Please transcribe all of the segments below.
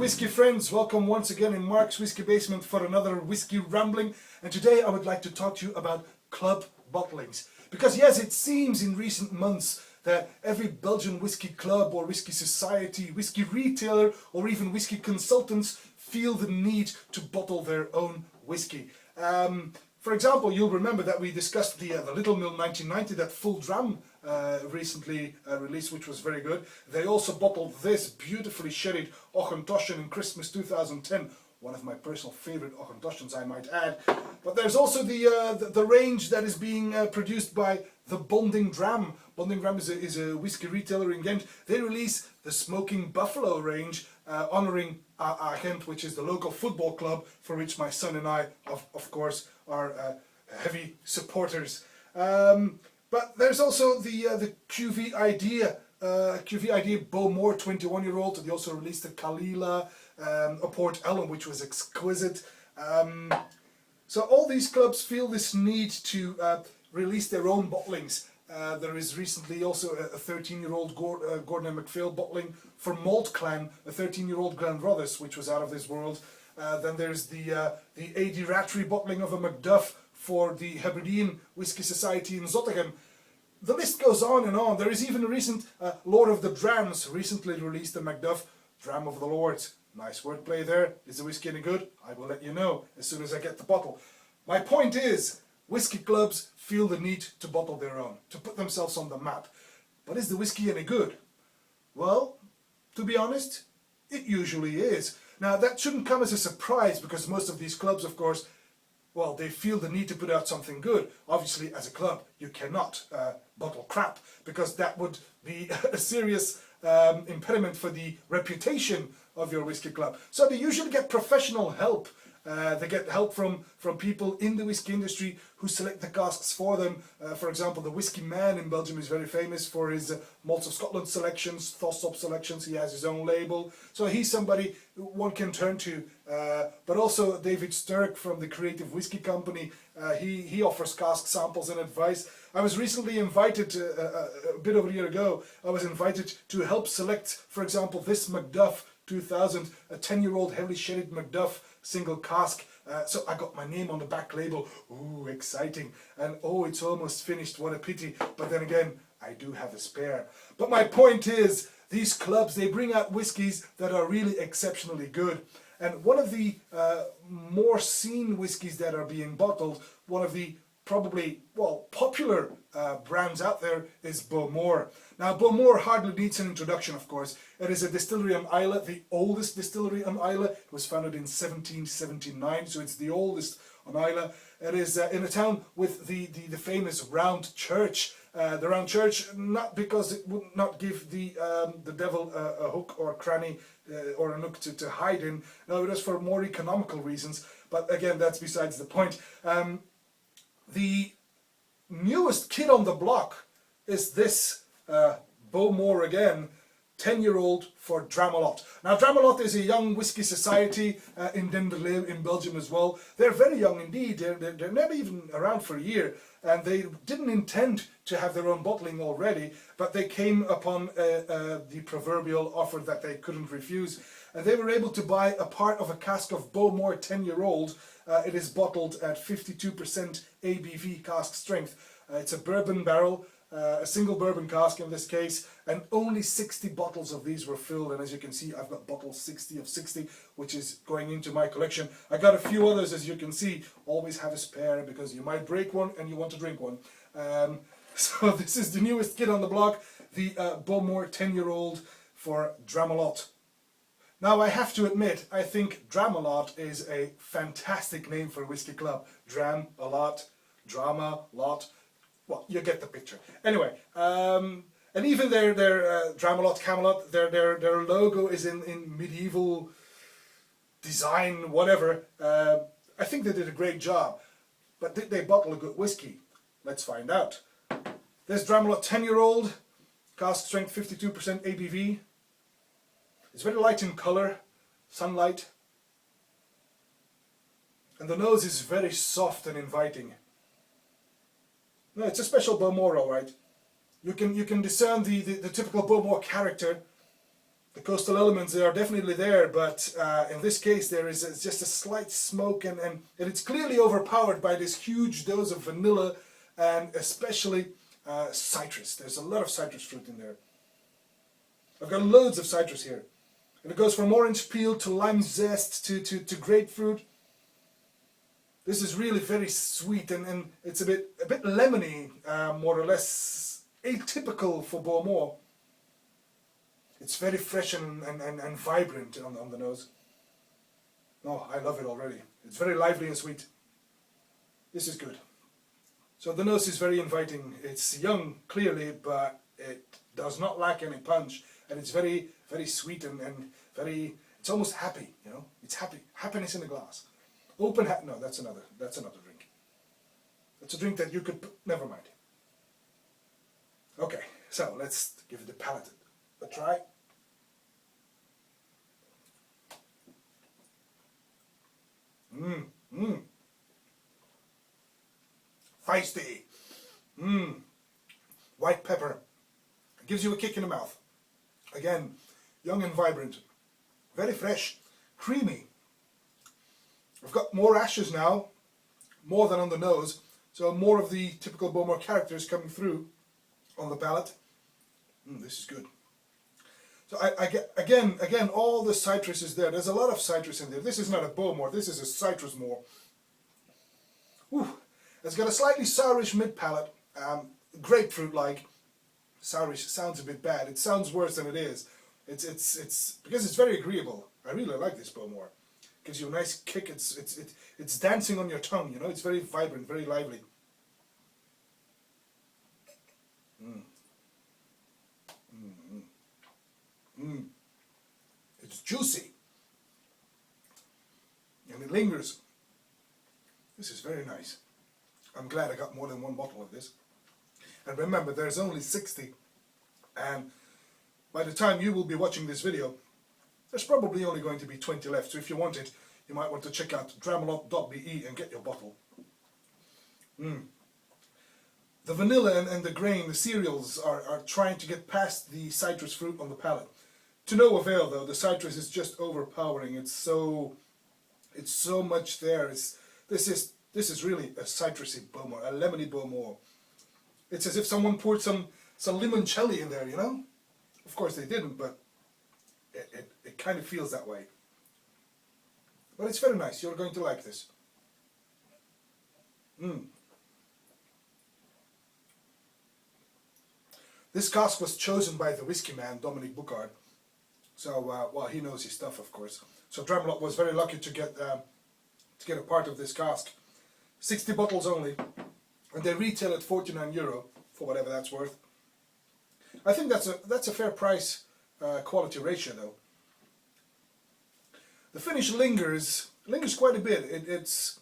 whiskey friends, welcome once again in Mark's Whiskey Basement for another whiskey rambling. And today I would like to talk to you about club bottlings. Because yes, it seems in recent months that every Belgian whiskey club or whiskey society, whiskey retailer or even whiskey consultants feel the need to bottle their own whiskey. For example, you'll remember that we discussed the Little Mill 1990, that full dram recently released, which was very good. They also bottled this beautifully sherried Ochentoshen in Christmas 2010. One of my personal favorite Ochentoshens, I might add. But there's also the range that is being produced by the Bonding Dram. Bonding Dram is a whiskey retailer in Ghent. They release the Smoking Buffalo range, honouring Ghent, which is the local football club for which my son and I, of course, are heavy supporters. But there's also the QV Idea Bowmore 21-year-old. They also released the Kalila, a Port Ellen, which was exquisite. So all these clubs feel this need to release their own bottlings. There is recently also a 13-year-old Gordon and MacPhail bottling for Malt Clan, a 13-year-old Glenrothes, which was out of this world. Then there's the A.D. Rattray bottling of a Macduff for the Hebridean Whisky Society in Zottegem. The list goes on and on. There is even a recent Lord of the Drams recently released a Macduff, Dram of the Lords. Nice wordplay there. Is the whiskey any good? I will let you know as soon as I get the bottle. My point is, whiskey clubs feel the need to bottle their own, to put themselves on the map. But is the whiskey any good? Well, to be honest, it usually is. Now, that shouldn't come as a surprise, because most of these clubs, of course, well, they feel the need to put out something good. Obviously, as a club, you cannot bottle crap, because that would be a serious impediment for the reputation of your whiskey club. So they usually get professional help. They get help from people in the whiskey industry who select the casks for them. For example, the Whiskey Man in Belgium is very famous for his Malts of Scotland selections, Thossop selections. He has his own label. So he's somebody one can turn to. But also David Sturck from the Creative Whiskey Company. He offers cask samples and advice. I was recently invited, a bit over a year ago, I was invited to help select, for example, this Macduff 2000, a 10-year-old heavily sherried Macduff single cask. So I got my name on the back label. Ooh, exciting. And oh, it's almost finished. What a pity. But then again, I do have a spare. But my point is, these clubs, they bring out whiskies that are really exceptionally good. And one of the more seen whiskies that are being bottled, one of the probably, well, popular brands out there is Bowmore. Now, Bowmore hardly needs an introduction, of course. It is a distillery on Islay, the oldest distillery on Islay. It was founded in 1779, so it's the oldest on Islay. It is in a town with the famous round church. The round church, not because it would not give the devil a hook or a cranny or a nook to hide in. No, it was for more economical reasons. But again, that's besides the point. The newest kid on the block is this Bowmore again, 10-year-old for Dramalot. Now, Dramalot is a young whiskey society in Denderleeuw in Belgium as well. They're very young indeed. They're never even around for a year, and they didn't intend to have their own bottling already, but they came upon the proverbial offer that they couldn't refuse, and they were able to buy a part of a cask of Bowmore 10-year-old. It is bottled at 52% ABV cask strength. It's a bourbon barrel, a single bourbon cask in this case, and only 60 bottles of these were filled. And as you can see, I've got bottles 60 of 60, which is going into my collection. I got a few others, as you can see. Always have a spare, because you might break one and you want to drink one. So this is the newest kid on the block, the Bowmore 10-year-old for Dramalot. Now, I have to admit, I think Dramalot is a fantastic name for a whiskey club. Dram-a-lot, drama-lot. Well, you get the picture. Anyway, and even their Dramalot, Camelot, their logo is in medieval design, whatever. I think they did a great job. But did they bottle a good whiskey? Let's find out. This Dramalot 10-year-old, cask strength 52% ABV. It's very light in colour, sunlight. And the nose is very soft and inviting. No, it's a special Bowmore, all right. You can discern the typical Bowmore character. The coastal elements, they are definitely there, but in this case there is just a slight smoke, and it's clearly overpowered by this huge dose of vanilla and especially citrus. There's a lot of citrus fruit in there. I've got loads of citrus here. And it goes from orange peel to lime zest to grapefruit. This is really very sweet, and it's a bit lemony, more or less atypical for Bowmore. It's very fresh and vibrant on the nose. Oh, I love it already. It's very lively and sweet. This is good. So the nose is very inviting. It's young, clearly, but it does not lack any punch. And it's very, very sweet and very, it's almost happy, you know. It's happy, happiness in a glass. No, that's another drink. That's a drink that you could, never mind. Okay, so let's give it the palate a try. Feisty. White pepper. It gives you a kick in the mouth. Again, young and vibrant. Very fresh. Creamy. I've got more ashes now, more than on the nose, so more of the typical Bowmore characters coming through on the palate. This is good. So I get again all the citrus is there. There's a lot of citrus in there. This is not a Bowmore, this is a citrus more. It's got a slightly sourish mid palate, grapefruit-like. Sourish sounds a bit bad. It sounds worse than it is. It's because it's very agreeable. I really like this Bowmore. Gives you a nice kick. It's dancing on your tongue. You know, it's very vibrant, very lively. It's juicy. And it lingers. This is very nice. I'm glad I got more than one bottle of this. And remember, there's only 60. And by the time you will be watching this video, there's probably only going to be 20 left. So if you want it, you might want to check out dramalot.be and get your bottle. The vanilla and the grain, the cereals, are trying to get past the citrus fruit on the palate. To no avail, though. The citrus is just overpowering. It's so much there. This is really a citrusy Bowmore, a lemony Bowmore. It's as if someone poured some limoncello in there, you know? Of course they didn't, but it kind of feels that way. But it's very nice. You're going to like this. This cask was chosen by the whiskey man, Dominic Boucard. So, well, he knows his stuff, of course. So Dramalot was very lucky to get a part of this cask. 60 bottles only, and they retail at €49 for whatever that's worth. I think that's a fair price quality ratio, though. The finish lingers quite a bit. It's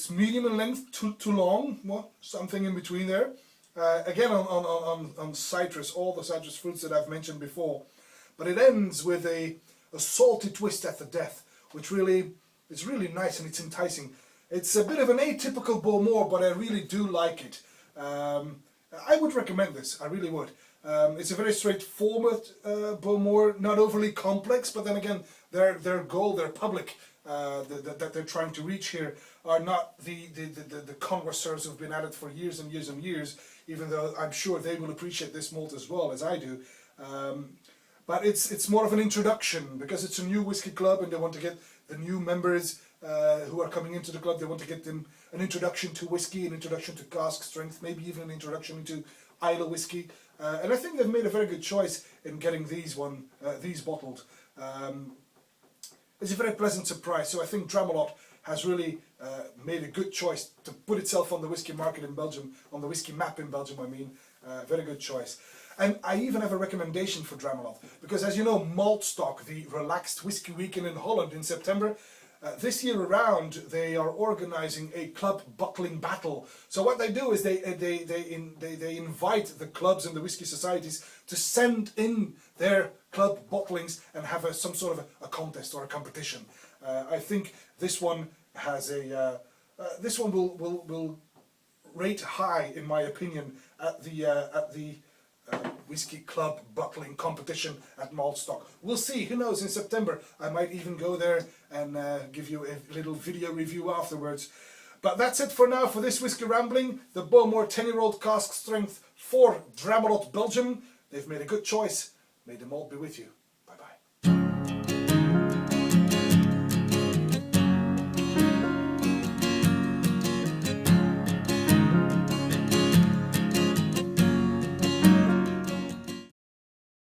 medium in length, too long, well, something in between there. Again on citrus, all the citrus fruits that I've mentioned before. But it ends with a salty twist at the death, which really is really nice and it's enticing. It's a bit of an atypical Bowmore, but I really do like it. I would recommend this, I really would. It's a very straightforward Bowmore, not overly complex, but then again, their goal, their public that they're trying to reach here are not the connoisseurs who've been at it for years and years and years, even though I'm sure they will appreciate this malt as well as I do. But it's more of an introduction, because it's a new whiskey club and they want to get the new members who are coming into the club, they want to get them an introduction to whiskey, an introduction to cask strength, maybe even an introduction into Islay whiskey. And I think they've made a very good choice in getting these bottled. It's a very pleasant surprise, so I think Dramalot has really made a good choice to put itself on the whiskey market in Belgium, on the whiskey map in Belgium, I mean. Very good choice. And I even have a recommendation for Dramalot, because as you know, Maltstock, the relaxed whiskey weekend in Holland in September, this year around they are organizing a club bottling battle. So what they do is they invite the clubs and the whiskey societies to send in their club bottlings and have some sort of a contest or a competition. I think this one has this one will rate high, in my opinion, at the Whisky Club bottling competition at Maltstock. We'll see, who knows, in September I might even go there and give you a little video review afterwards. But that's it for now for this Whisky Rambling. The Bowmore 10-year-old cask strength for Dramalot Belgium. They've made a good choice. May the malt be with you.